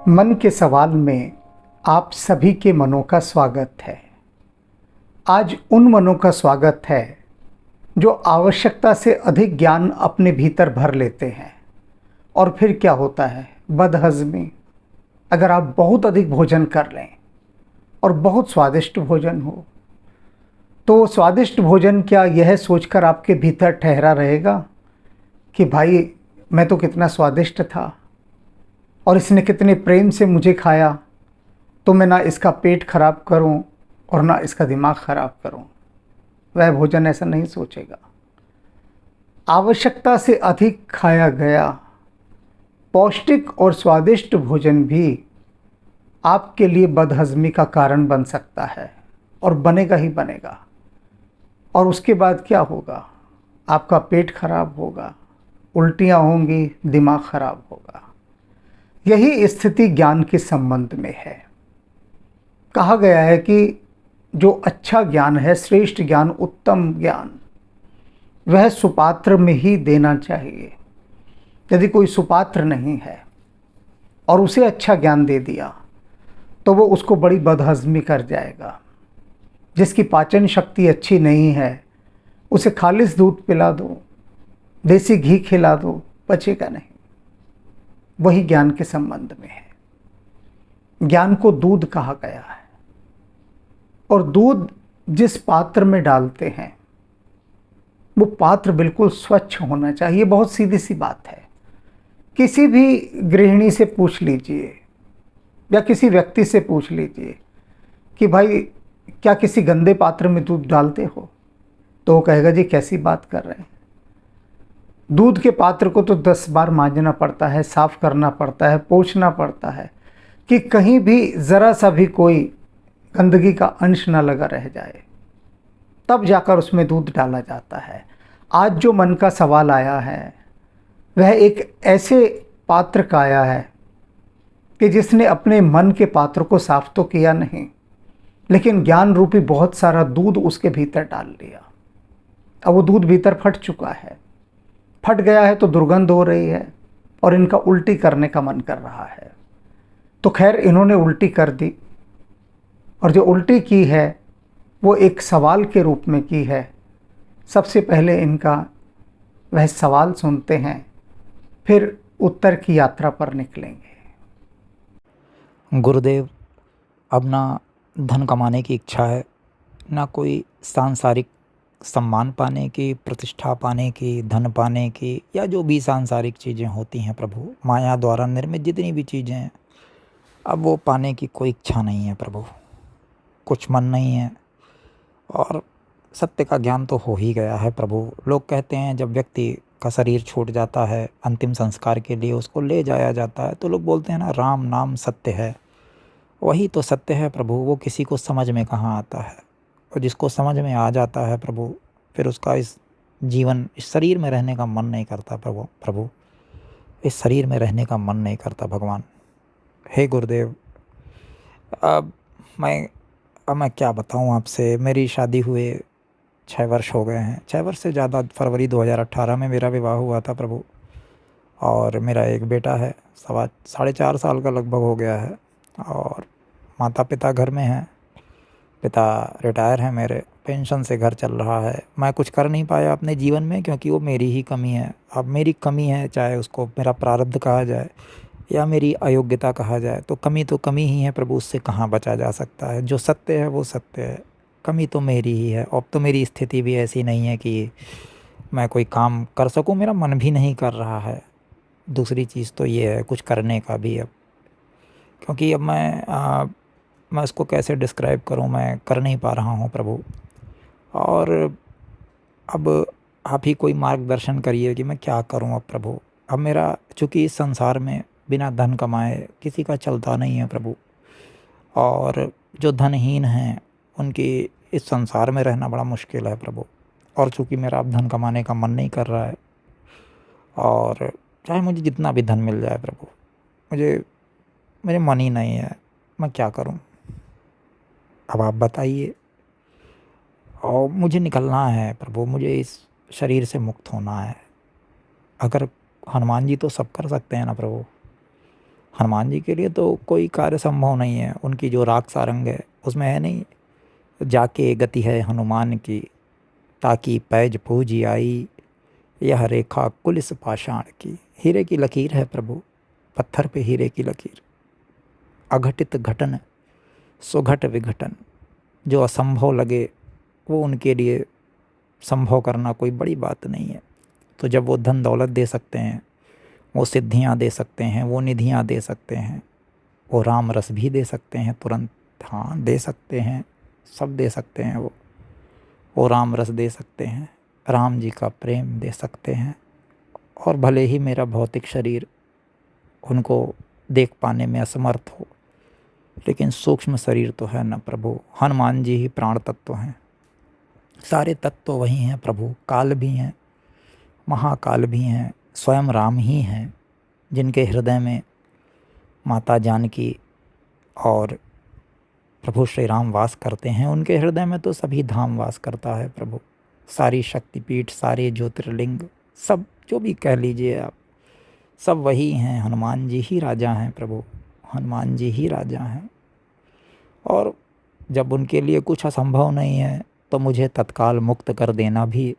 मन के सवाल में आप सभी के मनों का स्वागत है। आज उन मनों का स्वागत है जो आवश्यकता से अधिक ज्ञान अपने भीतर भर लेते हैं। और फिर क्या होता है? बदहज़मी। अगर आप बहुत अधिक भोजन कर लें और बहुत स्वादिष्ट भोजन हो, तो स्वादिष्ट भोजन क्या यह सोचकर आपके भीतर ठहरा रहेगा कि भाई मैं तो कितना स्वादिष्ट था और इसने कितने प्रेम से मुझे खाया, तो मैं ना इसका पेट खराब करूं और ना इसका दिमाग खराब करूं। वह भोजन ऐसा नहीं सोचेगा। आवश्यकता से अधिक खाया गया पौष्टिक और स्वादिष्ट भोजन भी आपके लिए बदहज़मी का कारण बन सकता है और बनेगा ही बनेगा। और उसके बाद क्या होगा? आपका पेट खराब होगा, उल्टियाँ होंगी, दिमाग खराब होगा। यही स्थिति ज्ञान के संबंध में है। कहा गया है कि जो अच्छा ज्ञान है, श्रेष्ठ ज्ञान, उत्तम ज्ञान, वह सुपात्र में ही देना चाहिए। यदि कोई सुपात्र नहीं है और उसे अच्छा ज्ञान दे दिया तो वो उसको बड़ी बदहज़मी कर जाएगा। जिसकी पाचन शक्ति अच्छी नहीं है, उसे खालिस दूध पिला दो, देसी घी खिला दो, पचेगा नहीं। वही ज्ञान के संबंध में है। ज्ञान को दूध कहा गया है और दूध जिस पात्र में डालते हैं वो पात्र बिल्कुल स्वच्छ होना चाहिए। बहुत सीधी सी बात है। किसी भी गृहिणी से पूछ लीजिए या किसी व्यक्ति से पूछ लीजिए कि भाई क्या किसी गंदे पात्र में दूध डालते हो, तो वो कहेगा जी कैसी बात कर रहे हैं। दूध के पात्र को तो 10 बार मांजना पड़ता है, साफ करना पड़ता है, पोंछना पड़ता है कि कहीं भी ज़रा सा भी कोई गंदगी का अंश ना लगा रह जाए, तब जाकर उसमें दूध डाला जाता है। आज जो मन का सवाल आया है वह एक ऐसे पात्र का आया है कि जिसने अपने मन के पात्र को साफ तो किया नहीं, लेकिन ज्ञान रूपी बहुत सारा दूध उसके भीतर डाल लिया। अब वो दूध भीतर फट चुका है। फट गया है तो दुर्गंध हो रही है और इनका उल्टी करने का मन कर रहा है। तो खैर, इन्होंने उल्टी कर दी और जो उल्टी की है वो एक सवाल के रूप में की है। सबसे पहले इनका वह सवाल सुनते हैं, फिर उत्तर की यात्रा पर निकलेंगे। गुरुदेव, अब ना धन कमाने की इच्छा है, ना कोई सांसारिक सम्मान पाने की, प्रतिष्ठा पाने की, धन पाने की, या जो भी सांसारिक चीज़ें होती हैं प्रभु, माया द्वारा निर्मित जितनी भी चीज़ें हैं, अब वो पाने की कोई इच्छा नहीं है प्रभु। कुछ मन नहीं है और सत्य का ज्ञान तो हो ही गया है प्रभु। लोग कहते हैं जब व्यक्ति का शरीर छूट जाता है, अंतिम संस्कार के लिए उसको ले जाया जाता है, तो लोग बोलते हैं ना, राम नाम सत्य है। वही तो सत्य है प्रभु। वो किसी को समझ में कहाँ आता है, और जिसको समझ में आ जाता है प्रभु, फिर उसका इस शरीर में रहने का मन नहीं करता प्रभु। इस शरीर में रहने का मन नहीं करता भगवान। हे गुरुदेव, अब मैं क्या बताऊं आपसे। मेरी शादी हुए 6 वर्ष हो गए हैं, 6 वर्ष से ज़्यादा। फरवरी 2018 में मेरा विवाह हुआ था प्रभु। और मेरा एक बेटा है, 4.5 साल का लगभग हो गया है। और माता पिता घर में हैं। पिता रिटायर हैं मेरे, पेंशन से घर चल रहा है। मैं कुछ कर नहीं पाया अपने जीवन में, क्योंकि वो मेरी ही कमी है। अब मेरी कमी है, चाहे उसको मेरा प्रारब्ध कहा जाए या मेरी अयोग्यता कहा जाए, तो कमी ही है प्रभु। उससे कहाँ बचा जा सकता है? जो सत्य है वो सत्य है। कमी तो मेरी ही है। अब तो मेरी स्थिति भी ऐसी नहीं है कि मैं कोई काम कर सकूं। मेरा मन भी नहीं कर रहा है। दूसरी चीज़ तो ये है कुछ करने का भी अब, क्योंकि अब मैं इसको कैसे डिस्क्राइब करूं, मैं कर नहीं पा रहा हूं प्रभु। और अब आप ही कोई मार्गदर्शन करिए कि मैं क्या करूं अब प्रभु। अब मेरा, चूँकि इस संसार में बिना धन कमाए किसी का चलता नहीं है प्रभु, और जो धनहीन हैं उनकी इस संसार में रहना बड़ा मुश्किल है प्रभु। और चूँकि मेरा अब धन कमाने का मन नहीं कर रहा है, और चाहे मुझे जितना भी धन मिल जाए प्रभु, मुझे मन ही नहीं है। मैं क्या करूं? अब आप बताइए। और मुझे निकलना है प्रभु, मुझे इस शरीर से मुक्त होना है। अगर हनुमान जी तो सब कर सकते हैं ना प्रभु, हनुमान जी के लिए तो कोई कार्य संभव नहीं है। उनकी जो राग सारंग है उसमें है नहीं, जाके गति है हनुमान की, ताकि पैज पूजी आई, यह रेखा कुलिस पाषाण की। हीरे की लकीर है प्रभु, पत्थर पे हीरे की लकीर। अघटित घटन सुघट विघटन, जो असंभव लगे वो उनके लिए संभव करना कोई बड़ी बात नहीं है। तो जब वो धन दौलत दे सकते हैं, वो सिद्धियां दे सकते हैं, वो निधियां दे सकते हैं, वो राम रस भी दे सकते हैं तुरंत, हाँ दे सकते हैं, सब दे सकते हैं। वो राम रस दे सकते हैं, राम जी का प्रेम दे सकते हैं। और भले ही मेरा भौतिक शरीर उनको देख पाने में असमर्थ हो, लेकिन सूक्ष्म शरीर तो है ना प्रभु। हनुमान जी ही प्राण तत्व हैं, सारे तत्व वही हैं प्रभु। काल भी हैं, महाकाल भी हैं, स्वयं राम ही हैं, जिनके हृदय में माता जानकी और प्रभु श्री राम वास करते हैं। उनके हृदय में तो सभी धाम वास करता है प्रभु। सारी शक्तिपीठ, सारे ज्योतिर्लिंग, सब जो भी कह लीजिए आप, सब वही हैं। हनुमान जी ही राजा हैं प्रभु, हनुमान जी ही राजा हैं। और जब उनके लिए कुछ असंभव नहीं है तो मुझे तत्काल मुक्त कर देना भी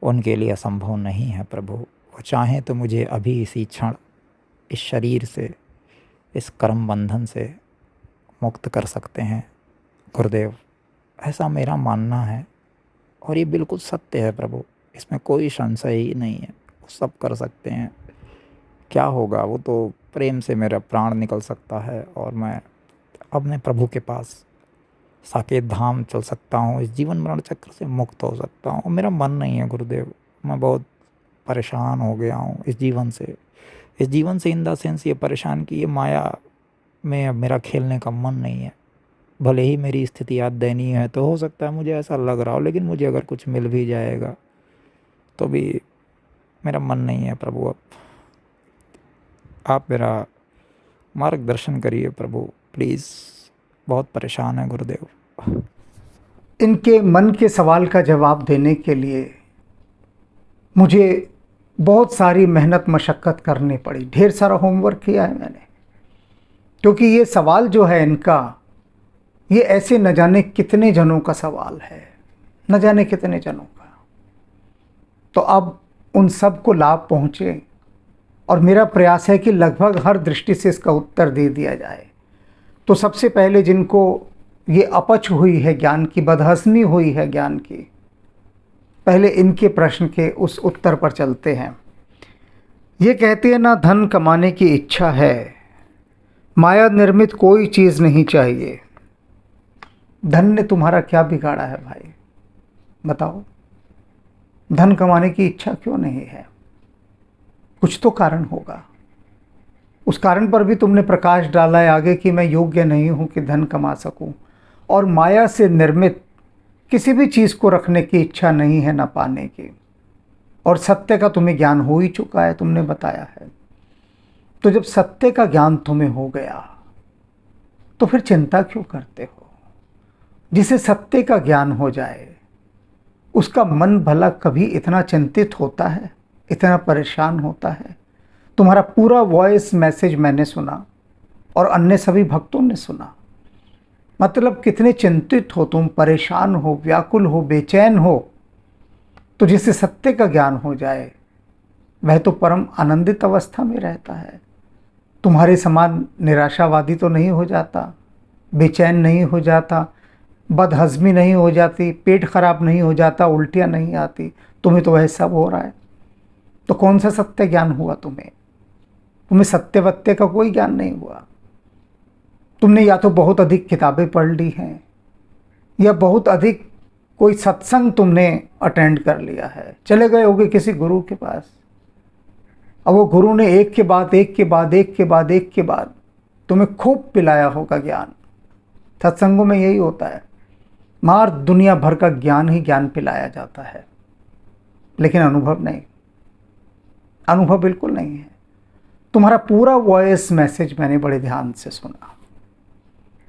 उनके लिए असंभव नहीं है प्रभु। वो चाहें तो मुझे अभी इसी क्षण इस शरीर से, इस कर्म बंधन से मुक्त कर सकते हैं गुरुदेव। ऐसा मेरा मानना है और ये बिल्कुल सत्य है प्रभु, इसमें कोई संशय ही नहीं है। वो सब कर सकते हैं। क्या होगा, वो तो प्रेम से मेरा प्राण निकल सकता है और मैं अपने प्रभु के पास साकेत धाम चल सकता हूँ, इस जीवन मरण चक्र से मुक्त हो सकता हूँ। मेरा मन नहीं है गुरुदेव, मैं बहुत परेशान हो गया हूँ इस जीवन से। इस जीवन से इन द सेंस ये परेशान कि ये माया में अब मेरा खेलने का मन नहीं है। भले ही मेरी स्थिति आज दयनीय है, तो हो सकता है मुझे ऐसा लग रहा हो, लेकिन मुझे अगर कुछ मिल भी जाएगा तो भी मेरा मन नहीं है प्रभु। अब आप मेरा मार्गदर्शन करिए प्रभु प्लीज़, बहुत परेशान है गुरुदेव। इनके मन के सवाल का जवाब देने के लिए मुझे बहुत सारी मेहनत मशक्क़त करनी पड़ी, ढेर सारा होमवर्क किया है मैंने, क्योंकि ये सवाल जो है इनका, ये ऐसे न जाने कितने जनों का सवाल है, न जाने कितने जनों का। तो अब उन सब को लाभ पहुँचे और मेरा प्रयास है कि लगभग हर दृष्टि से इसका उत्तर दे दिया जाए। तो सबसे पहले जिनको ये अपच हुई है ज्ञान की, बदहज़मी हुई है ज्ञान की, पहले इनके प्रश्न के उस उत्तर पर चलते हैं। ये कहते हैं ना, धन कमाने की इच्छा है, माया निर्मित कोई चीज़ नहीं चाहिए। धन ने तुम्हारा क्या बिगाड़ा है भाई, बताओ। धन कमाने की इच्छा क्यों नहीं है? कुछ तो कारण होगा। उस कारण पर भी तुमने प्रकाश डाला है आगे कि मैं योग्य नहीं हूं कि धन कमा सकूं, और माया से निर्मित किसी भी चीज़ को रखने की इच्छा नहीं है, ना पाने की। और सत्य का तुम्हें ज्ञान हो ही चुका है, तुमने बताया है। तो जब सत्य का ज्ञान तुम्हें हो गया तो फिर चिंता क्यों करते हो? जिसे सत्य का ज्ञान हो जाए उसका मन भला कभी इतना चिंतित होता है, इतना परेशान होता है? तुम्हारा पूरा वॉइस मैसेज मैंने सुना और अन्य सभी भक्तों ने सुना। मतलब कितने चिंतित हो तुम, परेशान हो, व्याकुल हो, बेचैन हो। तो जिसे सत्य का ज्ञान हो जाए वह तो परम आनंदित अवस्था में रहता है। तुम्हारे समान निराशावादी तो नहीं हो जाता, बेचैन नहीं हो जाता, बदहज़मी नहीं हो जाती, पेट खराब नहीं हो जाता, उल्टियाँ नहीं आती। तुम्हें तो वह सब हो रहा है। तो कौन सा सत्य ज्ञान हुआ तुम्हें? तुम्हें सत्य वत्य का कोई ज्ञान नहीं हुआ। तुमने या तो बहुत अधिक किताबें पढ़ ली हैं, या बहुत अधिक कोई सत्संग तुमने अटेंड कर लिया है, चले गए होगे किसी गुरु के पास। अब वो गुरु ने एक के बाद एक के बाद एक के बाद एक के बाद तुम्हें खूब पिलाया होगा ज्ञान। सत्संगों में यही होता है, मार दुनिया भर का ज्ञान ही ज्ञान पिलाया जाता है, लेकिन अनुभव नहीं, अनुभव बिल्कुल नहीं है। तुम्हारा पूरा वॉइस मैसेज मैंने बड़े ध्यान से सुना,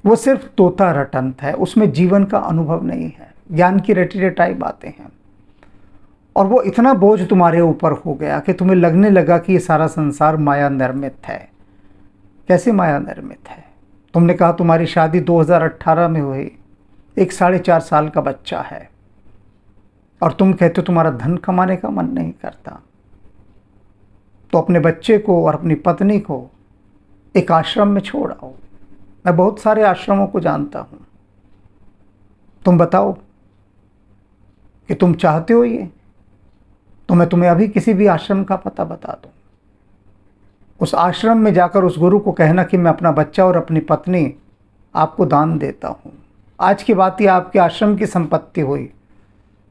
वो सिर्फ तोता रटंत है, उसमें जीवन का अनुभव नहीं है, ज्ञान की रटी रटाई बातें हैं। और वो इतना बोझ तुम्हारे ऊपर हो गया कि तुम्हें लगने लगा कि ये सारा संसार माया निर्मित है। कैसे माया निर्मित है? तुमने कहा तुम्हारी शादी 2018 में हुई, एक 4.5 साल का बच्चा है, और तुम कहते हो तुम्हारा धन कमाने का मन नहीं करता। तो अपने बच्चे को और अपनी पत्नी को एक आश्रम में छोड़ आओ। मैं बहुत सारे आश्रमों को जानता हूँ। तुम बताओ कि तुम चाहते हो ये, तो मैं तुम्हें अभी किसी भी आश्रम का पता बता दूँ। उस आश्रम में जाकर उस गुरु को कहना कि मैं अपना बच्चा और अपनी पत्नी आपको दान देता हूँ। आज की बात यह आपके आश्रम की संपत्ति हुई।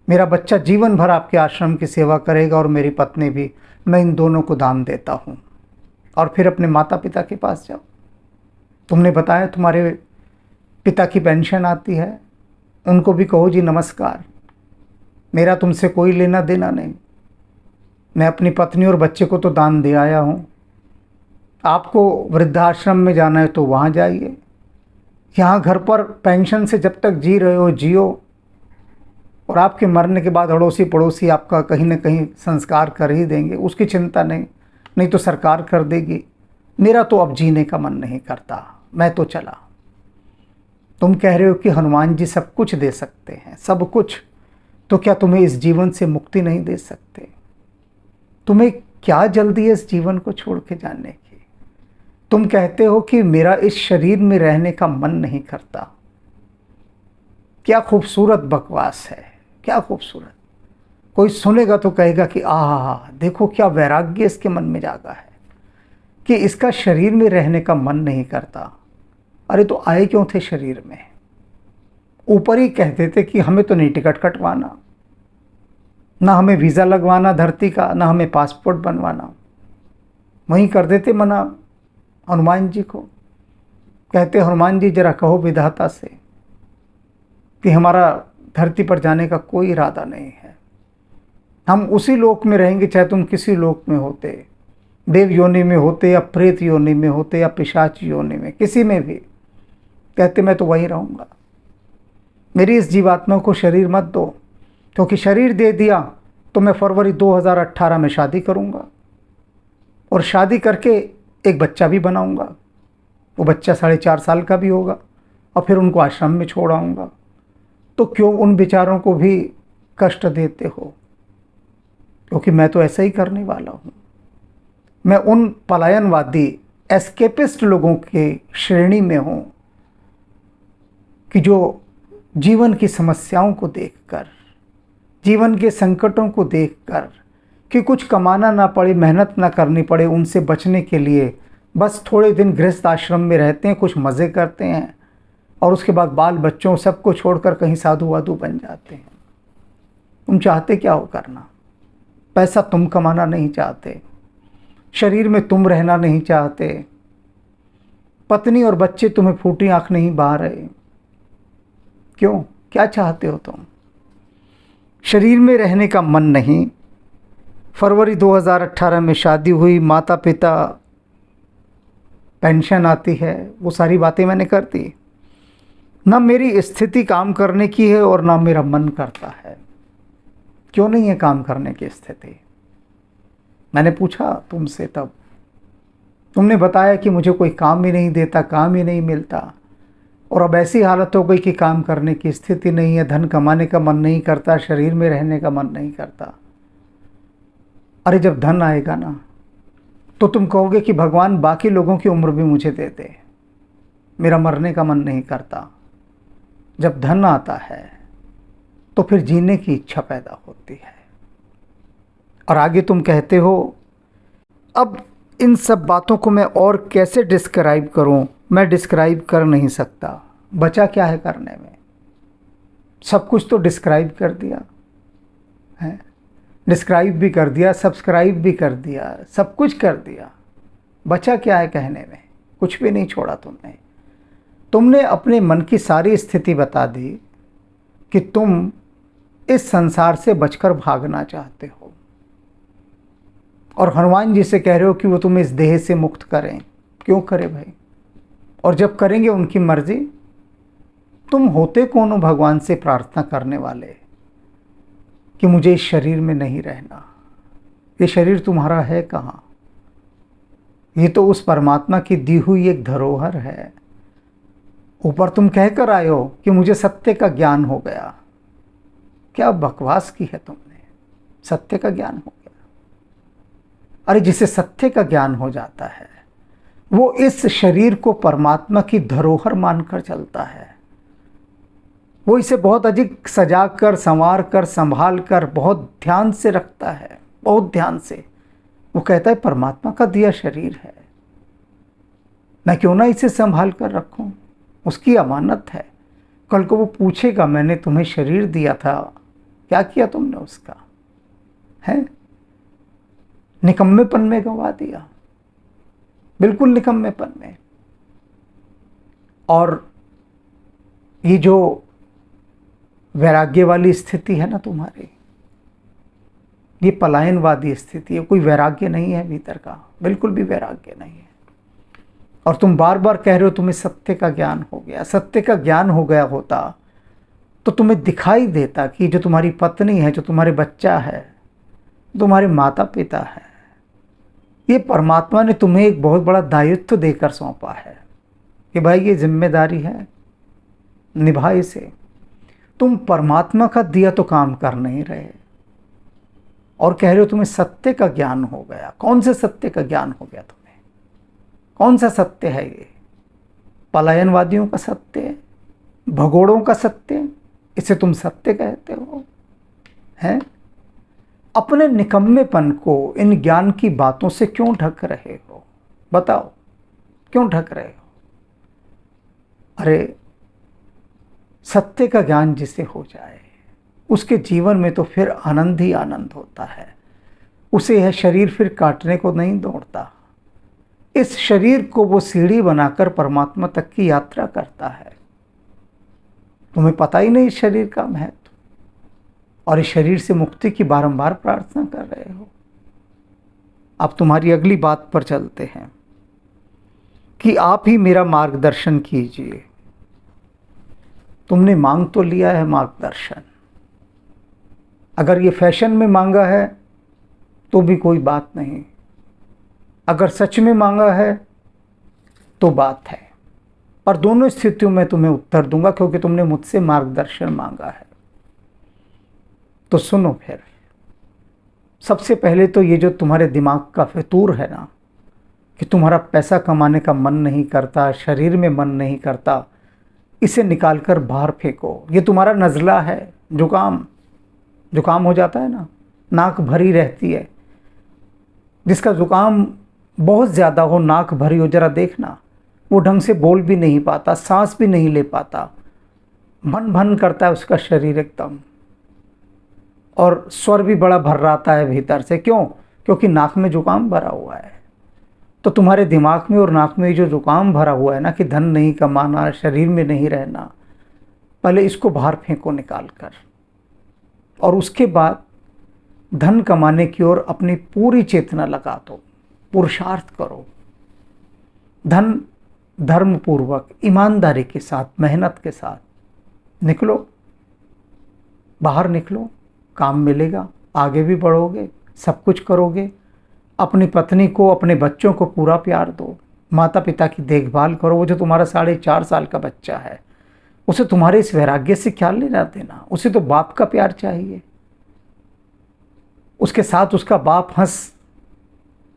मेरा बच्चा जीवन भर आपके आश्रम की सेवा करेगा और मेरी पत्नी भी। मैं इन दोनों को दान देता हूँ। और फिर अपने माता पिता के पास जाओ। तुमने बताया तुम्हारे पिता की पेंशन आती है, उनको भी कहो जी नमस्कार, मेरा तुमसे कोई लेना देना नहीं, मैं अपनी पत्नी और बच्चे को तो दान दे आया हूँ। आपको वृद्धाश्रम में जाना है तो वहाँ जाइए, यहाँ घर पर पेंशन से जब तक जी रहे हो जियो, और आपके मरने के बाद अड़ोसी पड़ोसी आपका कहीं ना कहीं संस्कार कर ही देंगे, उसकी चिंता नहीं, नहीं तो सरकार कर देगी। मेरा तो अब जीने का मन नहीं करता, मैं तो चला। तुम कह रहे हो कि हनुमान जी सब कुछ दे सकते हैं, सब कुछ, तो क्या तुम्हें इस जीवन से मुक्ति नहीं दे सकते? तुम्हें क्या जल्दी है इस जीवन को छोड़ के जाने की? तुम कहते हो कि मेरा इस शरीर में रहने का मन नहीं करता। क्या खूबसूरत बकवास है, क्या खूबसूरत। कोई सुनेगा तो कहेगा कि आहा, देखो क्या वैराग्य इसके मन में जागा है कि इसका शरीर में रहने का मन नहीं करता। अरे तो आए क्यों थे शरीर में? ऊपर ही कहते थे कि हमें तो नहीं टिकट कटवाना, ना हमें वीज़ा लगवाना धरती का, ना हमें पासपोर्ट बनवाना। वहीं कर देते मना हनुमान जी को। कहते हनुमान जी जरा कहो विधाता से कि हमारा धरती पर जाने का कोई इरादा नहीं है, हम उसी लोक में रहेंगे चाहे तुम किसी लोक में होते, देव योनि में होते या प्रेत योनि में होते या पिशाच योनि में, किसी में भी। कहते मैं तो वहीं रहूँगा, मेरी इस जीवात्मा को शरीर मत दो, क्योंकि शरीर दे दिया तो मैं फरवरी 2018 में शादी करूँगा, और शादी करके एक बच्चा भी बनाऊँगा। वो बच्चा 4.5 साल का भी होगा, और फिर उनको आश्रम में छोड़ आऊँगा। तो क्यों उन बेचारों को भी कष्ट देते हो? क्योंकि मैं तो ऐसा ही करने वाला हूँ। मैं उन पलायनवादी एस्केपिस्ट लोगों के श्रेणी में हूँ कि जो जीवन की समस्याओं को देखकर, जीवन के संकटों को देखकर, कि कुछ कमाना ना पड़े, मेहनत ना करनी पड़े, उनसे बचने के लिए बस थोड़े दिन गृहस्थ आश्रम में रहते हैं, कुछ मज़े करते हैं, और उसके बाद बाल बच्चों सबको छोड़कर कहीं साधु वाधु बन जाते हैं। तुम चाहते क्या हो करना? पैसा तुम कमाना नहीं चाहते, शरीर में तुम रहना नहीं चाहते, पत्नी और बच्चे तुम्हें फूटी आंख नहीं बहा रहे। क्यों? क्या चाहते हो तुम? शरीर में रहने का मन नहीं। फरवरी 2018 में शादी हुई, माता पिता, पेंशन आती है, वो सारी बातें मैंने कर दी। ना मेरी स्थिति काम करने की है और ना मेरा मन करता है। क्यों नहीं है काम करने की स्थिति? मैंने पूछा तुमसे, तब तुमने बताया कि मुझे कोई काम ही नहीं देता, काम ही नहीं मिलता, और अब ऐसी हालत हो गई कि काम करने की स्थिति नहीं है, धन कमाने का मन नहीं करता, शरीर में रहने का मन नहीं करता। अरे जब धन आएगा ना तो तुम कहोगे कि भगवान बाकी लोगों की उम्र भी मुझे दे दे, मेरा मरने का मन नहीं करता। जब धन आता है तो फिर जीने की इच्छा पैदा होती है। और आगे तुम कहते हो, अब इन सब बातों को मैं और कैसे डिस्क्राइब करूं? मैं डिस्क्राइब कर नहीं सकता। बचा क्या है करने में? सब कुछ तो डिस्क्राइब कर दिया है, डिस्क्राइब भी कर दिया, सब्सक्राइब भी कर दिया, सब कुछ कर दिया। बचा क्या है कहने में? कुछ भी नहीं छोड़ा तुमने। तुमने अपने मन की सारी स्थिति बता दी कि तुम इस संसार से बचकर भागना चाहते हो, और हनुमान जी से कह रहे हो कि वो तुम्हें इस देह से मुक्त करें। क्यों करें भाई? और जब करेंगे उनकी मर्जी। तुम होते कौन हो भगवान से प्रार्थना करने वाले कि मुझे इस शरीर में नहीं रहना? ये शरीर तुम्हारा है कहाँ? ये तो उस परमात्मा की दी हुई एक धरोहर है। ऊपर तुम कह कर आए हो कि मुझे सत्य का ज्ञान हो गया। क्या बकवास की है तुमने, सत्य का ज्ञान हो गया। अरे जिसे सत्य का ज्ञान हो जाता है वो इस शरीर को परमात्मा की धरोहर मानकर चलता है। वो इसे बहुत अधिक सजा कर, संवार कर, संभाल कर बहुत ध्यान से रखता है, बहुत ध्यान से। वो कहता है परमात्मा का दिया शरीर है, मैं क्यों ना इसे संभाल कर रखूं, उसकी अमानत है। कल को वो पूछेगा मैंने तुम्हें शरीर दिया था, क्या किया तुमने उसका, है? निकम्मेपन में गंवा दिया, बिल्कुल निकम्मेपन में। और ये जो वैराग्य वाली स्थिति है ना तुम्हारी, ये पलायनवादी स्थिति है, कोई वैराग्य नहीं है भीतर का, बिल्कुल भी वैराग्य नहीं है। और तुम बार बार कह रहे हो तुम्हें सत्य का ज्ञान हो गया। सत्य का ज्ञान हो गया होता तो तुम्हें दिखाई देता कि जो तुम्हारी पत्नी है, जो तुम्हारे बच्चा है, तुम्हारे माता पिता है, ये परमात्मा ने तुम्हें एक बहुत बड़ा दायित्व देकर सौंपा है कि भाई ये जिम्मेदारी है, निभा इसे। तुम परमात्मा का दिया तो काम कर नहीं रहे और कह रहे हो तुम्हें सत्य का ज्ञान हो गया। कौन से सत्य का ज्ञान हो गया तुम्हें? कौन सा सत्य है ये? पलायनवादियों का सत्य, भगोड़ों का सत्य, इसे तुम सत्य कहते हो? हैं? अपने निकम्मेपन को इन ज्ञान की बातों से क्यों ढक रहे हो? बताओ, क्यों ढक रहे हो? अरे सत्य का ज्ञान जिसे हो जाए उसके जीवन में तो फिर आनंद ही आनंद होता है। उसे यह शरीर फिर काटने को नहीं दौड़ता। इस शरीर को वो सीढ़ी बनाकर परमात्मा तक की यात्रा करता है। तुम्हें पता ही नहीं इस शरीर का महत्व, और इस शरीर से मुक्ति की बारंबार प्रार्थना कर रहे हो। अब तुम्हारी अगली बात पर चलते हैं कि आप ही मेरा मार्गदर्शन कीजिए। तुमने मांग तो लिया है मार्गदर्शन, अगर ये फैशन में मांगा है तो भी कोई बात नहीं, अगर सच में मांगा है तो बात है। पर दोनों स्थितियों में तुम्हें उत्तर दूंगा क्योंकि तुमने मुझसे मार्गदर्शन मांगा है। तो सुनो फिर, सबसे पहले तो ये जो तुम्हारे दिमाग का फितूर है ना कि तुम्हारा पैसा कमाने का मन नहीं करता, शरीर में मन नहीं करता, इसे निकालकर बाहर फेंको। ये तुम्हारा नज़ला है, जुकाम हो जाता है ना, नाक भरी रहती है। जिसका जुकाम बहुत ज़्यादा हो, नाक भरी हो, जरा देखना, वो ढंग से बोल भी नहीं पाता, सांस भी नहीं ले पाता, भन भन करता है उसका शरीर एकदम, और स्वर भी बड़ा भर्राता है भीतर से। क्यों? क्योंकि नाक में जुकाम भरा हुआ है। तो तुम्हारे दिमाग में और नाक में जो जुकाम भरा हुआ है ना कि धन नहीं कमाना, शरीर में नहीं रहना, पहले इसको बाहर फेंको निकाल कर, और उसके बाद धन कमाने की ओर अपनी पूरी चेतना लगा दो, पुरुषार्थ करो। धन धर्मपूर्वक, ईमानदारी के साथ, मेहनत के साथ निकलो, बाहर निकलो, काम मिलेगा, आगे भी बढ़ोगे, सब कुछ करोगे। अपनी पत्नी को, अपने बच्चों को पूरा प्यार दो, माता पिता की देखभाल करो। वो जो तुम्हारा 4.5 साल का बच्चा है, उसे तुम्हारे इस वैराग्य से क्या लेना देना? उसे तो बाप का प्यार चाहिए। उसके साथ उसका बाप हंस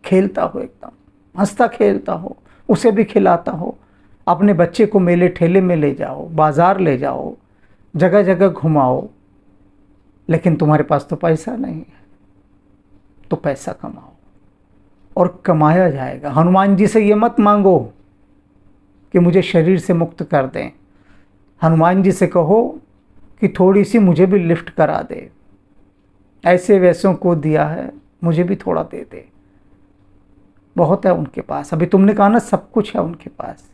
खेलता हो, एकदम हंसता खेलता हो, उसे भी खिलाता हो। अपने बच्चे को मेले ठेले में ले जाओ, बाजार ले जाओ, जगह जगह घुमाओ। लेकिन तुम्हारे पास तो पैसा नहीं है, तो पैसा कमाओ और कमाया जाएगा। हनुमान जी से ये मत मांगो कि मुझे शरीर से मुक्त कर दें। हनुमान जी से कहो कि थोड़ी सी मुझे भी लिफ्ट करा दे, ऐसे वैसों को दिया है, मुझे भी थोड़ा दे दे। बहुत है उनके पास। अभी तुमने कहा ना सब कुछ है उनके पास,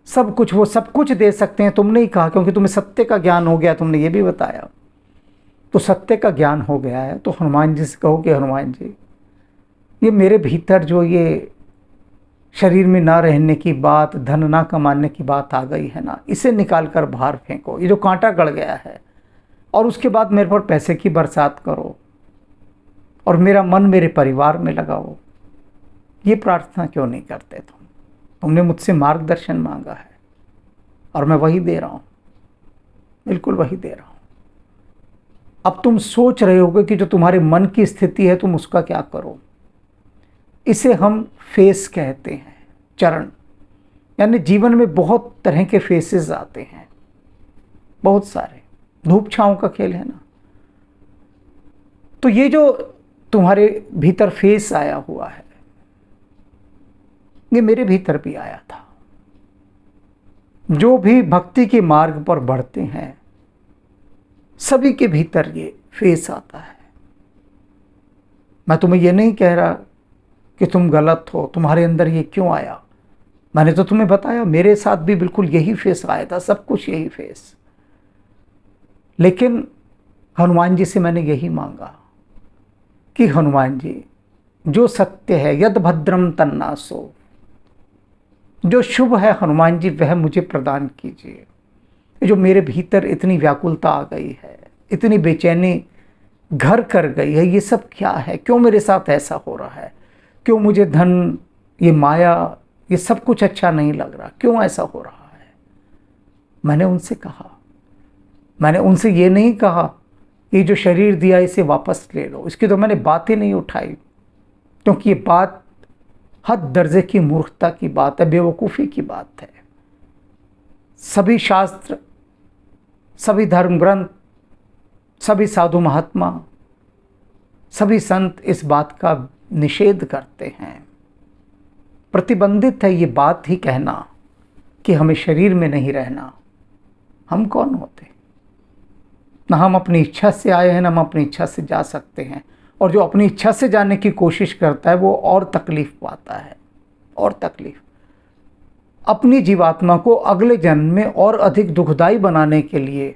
सब कुछ, वो सब कुछ दे सकते हैं। तुमने ही कहा क्योंकि तुम्हें सत्य का ज्ञान हो गया, तुमने ये भी बताया। तो सत्य का ज्ञान हो गया है तो हनुमान जी से कहो कि हनुमान जी, ये मेरे भीतर जो ये शरीर में ना रहने की बात, धन ना कमाने की बात आ गई है ना, इसे निकाल कर बाहर फेंको, ये जो कांटा गड़ गया है। और उसके बाद मेरे पर पैसे की बरसात करो और मेरा मन मेरे परिवार में लगाओ। ये प्रार्थना क्यों नहीं करते तुमने मुझसे मार्गदर्शन मांगा है और मैं वही दे रहा हूँ, बिल्कुल वही दे रहा हूँ। अब तुम सोच रहे होगे कि जो तुम्हारे मन की स्थिति है तुम उसका क्या करो। इसे हम फेस कहते हैं, चरण। यानी जीवन में बहुत तरह के फेसेस आते हैं, बहुत सारे, धूप छांव का खेल है ना। तो ये जो तुम्हारे भीतर फेस आया हुआ है, ये मेरे भीतर भी आया था। जो भी भक्ति के मार्ग पर बढ़ते हैं सभी के भीतर ये फेस आता है। मैं तुम्हें ये नहीं कह रहा कि तुम गलत हो, तुम्हारे अंदर ये क्यों आया। मैंने तो तुम्हें बताया मेरे साथ भी बिल्कुल यही फेस आया था, सब कुछ यही फेस। लेकिन हनुमान जी से मैंने यही मांगा कि हनुमान जी, जो सत्य है यद भद्रम तन्नासो, जो शुभ है हनुमान जी वह मुझे प्रदान कीजिए। जो मेरे भीतर इतनी व्याकुलता आ गई है, इतनी बेचैनी घर कर गई है, ये सब क्या है, क्यों मेरे साथ ऐसा हो रहा है, क्यों मुझे धन, ये माया, ये सब कुछ अच्छा नहीं लग रहा, क्यों ऐसा हो रहा है। मैंने उनसे कहा, मैंने उनसे ये नहीं कहा कि जो शरीर दिया इसे वापस ले लो, इसकी तो मैंने बात ही नहीं उठाई, क्योंकि ये बात हद दर्जे की मूर्खता की बात है, बेवकूफ़ी की बात है। सभी शास्त्र, सभी धर्म ग्रंथ, सभी साधु महात्मा, सभी संत इस बात का निषेध करते हैं। प्रतिबंधित है ये बात ही कहना कि हमें शरीर में नहीं रहना। हम कौन होते, ना हम अपनी इच्छा से आए हैं, ना हम अपनी इच्छा से जा सकते हैं। और जो अपनी इच्छा से जाने की कोशिश करता है वो और तकलीफ पाता है, और तकलीफ। अपनी जीवात्मा को अगले जन्म में और अधिक दुखदाई बनाने के लिए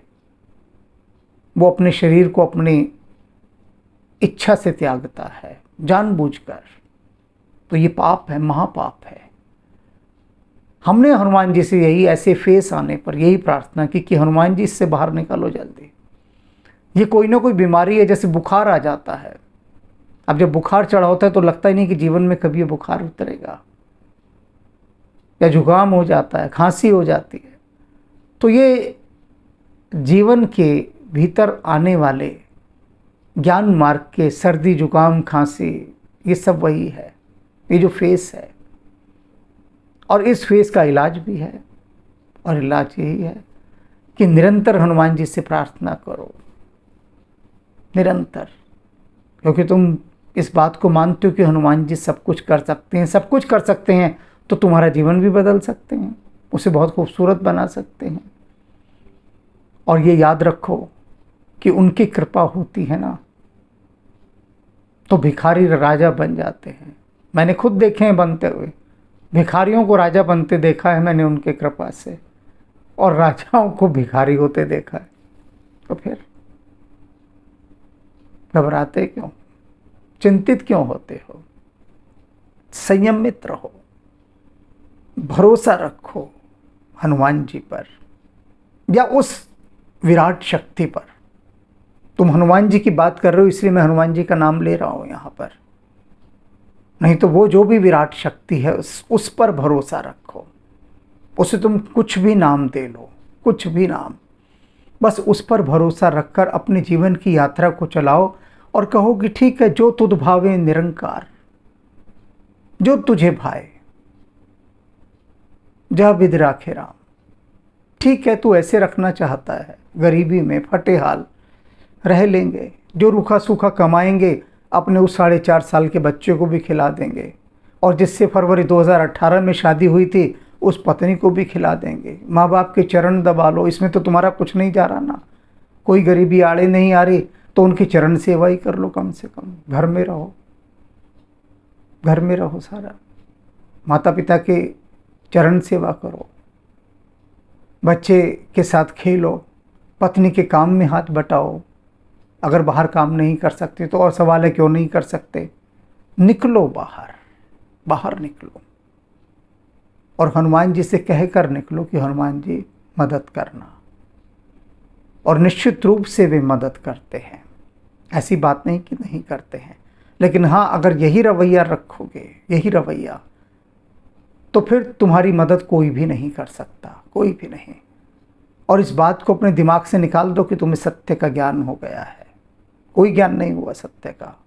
वो अपने शरीर को अपनी इच्छा से त्यागता है, जानबूझकर। तो ये पाप है, महापाप है। हमने हनुमान जी से यही ऐसे फेस आने पर यही प्रार्थना की कि हनुमान जी इससे बाहर निकलो जल्दी। ये कोई ना कोई बीमारी है, जैसे बुखार आ जाता है। अब जब बुखार चढ़ा होता है तो लगता ही नहीं कि जीवन में कभी ये बुखार उतरेगा, या जुकाम हो जाता है, खांसी हो जाती है। तो ये जीवन के भीतर आने वाले ज्ञान मार्ग के सर्दी, जुकाम, खांसी, ये सब वही है, ये जो फेस है। और इस फेस का इलाज भी है, और इलाज यही है कि निरंतर हनुमान जी से प्रार्थना करो, निरंतर। क्योंकि तुम इस बात को मानते हो कि हनुमान जी सब कुछ कर सकते हैं, सब कुछ कर सकते हैं, तो तुम्हारा जीवन भी बदल सकते हैं, उसे बहुत खूबसूरत बना सकते हैं। और ये याद रखो कि उनकी कृपा होती है ना तो भिखारी राजा बन जाते हैं। मैंने खुद देखे हैं बनते हुए, भिखारियों को राजा बनते देखा है मैंने उनके कृपा से, और राजाओं को भिखारी होते देखा है। तो फिर घबराते क्यों, चिंतित क्यों होते हो। संयमित रहो, भरोसा रखो हनुमान जी पर, या उस विराट शक्ति पर। तुम हनुमान जी की बात कर रहे हो इसलिए मैं हनुमान जी का नाम ले रहा हूं यहां पर, नहीं तो वो जो भी विराट शक्ति है उस पर भरोसा रखो। उसे तुम कुछ भी नाम दे लो, कुछ भी नाम, बस उस पर भरोसा रखकर अपने जीवन की यात्रा को चलाओ और कहो कि ठीक है, जो तुझ भावे निरंकार, जो तुझे भाए जा विधि राखे राम। ठीक है, तू ऐसे रखना चाहता है, गरीबी में फटे हाल रह लेंगे, जो रूखा सूखा कमाएंगे अपने उस 4.5 साल के बच्चे को भी खिला देंगे, और जिससे फरवरी 2018 में शादी हुई थी उस पत्नी को भी खिला देंगे। माँ बाप के चरण दबा लो, इसमें तो तुम्हारा कुछ नहीं जा रहा ना, कोई गरीबी आड़े नहीं आ रही, तो उनकी चरण सेवा ही कर लो। कम से कम घर में रहो, घर में रहो, सारा माता पिता के चरण सेवा करो, बच्चे के साथ खेलो, पत्नी के काम में हाथ बटाओ। अगर बाहर काम नहीं कर सकते तो और सवाल है क्यों नहीं कर सकते, निकलो बाहर, बाहर निकलो, और हनुमान जी से कहकर निकलो कि हनुमान जी मदद करना। और निश्चित रूप से वे मदद करते हैं, ऐसी बात नहीं कि नहीं करते हैं, लेकिन हाँ, अगर यही रवैया रखोगे, यही रवैया, तो फिर तुम्हारी मदद कोई भी नहीं कर सकता, कोई भी नहीं। और इस बात को अपने दिमाग से निकाल दो कि तुम्हें सत्य का ज्ञान हो गया है। कोई ज्ञान नहीं हुआ सत्य का।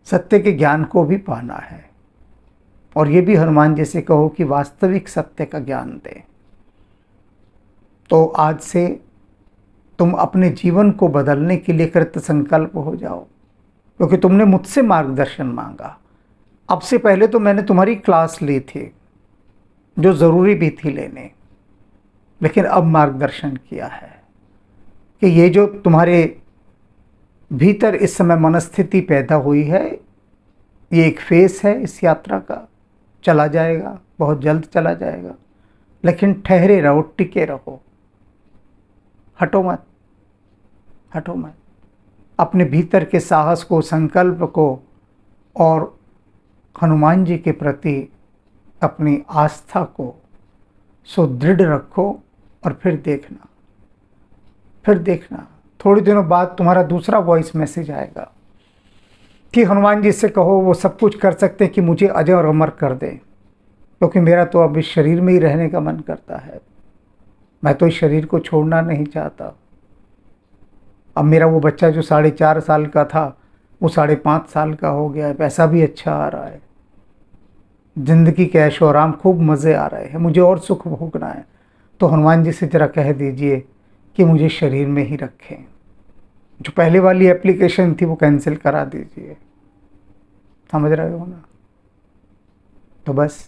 सत्य के ज्ञान को भी पाना है, और ये भी हनुमान जी से कहो कि वास्तविक सत्य का ज्ञान दे। तो आज से तुम अपने जीवन को बदलने के लिए कृत संकल्प हो जाओ, क्योंकि तुमने मुझसे मार्गदर्शन मांगा। अब से पहले तो मैंने तुम्हारी क्लास ली थी, जो ज़रूरी भी थी लेने, लेकिन अब मार्गदर्शन किया है कि ये जो तुम्हारे भीतर इस समय मनस्थिति पैदा हुई है, ये एक फेस है इस यात्रा का, चला जाएगा, बहुत जल्द चला जाएगा, लेकिन ठहरे रहो, टिके रहो, हटो मत, हटो मत। अपने भीतर के साहस को, संकल्प को और हनुमान जी के प्रति अपनी आस्था को सुदृढ़ रखो, और फिर देखना, फिर देखना थोड़ी दिनों बाद तुम्हारा दूसरा वॉइस मैसेज आएगा कि हनुमान जी से कहो वो सब कुछ कर सकते कि मुझे अजय और अमर कर दे, क्योंकि मेरा तो अब इस शरीर में ही रहने का मन करता है। मैं तो इस शरीर को छोड़ना नहीं चाहता। अब मेरा वो बच्चा जो 4.5 साल का था, वो 5.5 साल का हो गया है। पैसा भी अच्छा आ रहा है, ज़िंदगी के ऐशो आराम, खूब मज़े आ रहे हैं, मुझे और सुख भोगना है। तो हनुमान जी से ज़रा कह दीजिए कि मुझे शरीर में ही रखें। जो पहले वाली एप्लीकेशन थी वो कैंसिल करा दीजिए। समझ रहे हो ना? तो बस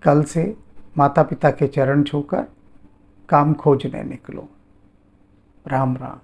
कल से माता पिता के चरण छूकर काम खोजने निकलो। राम राम।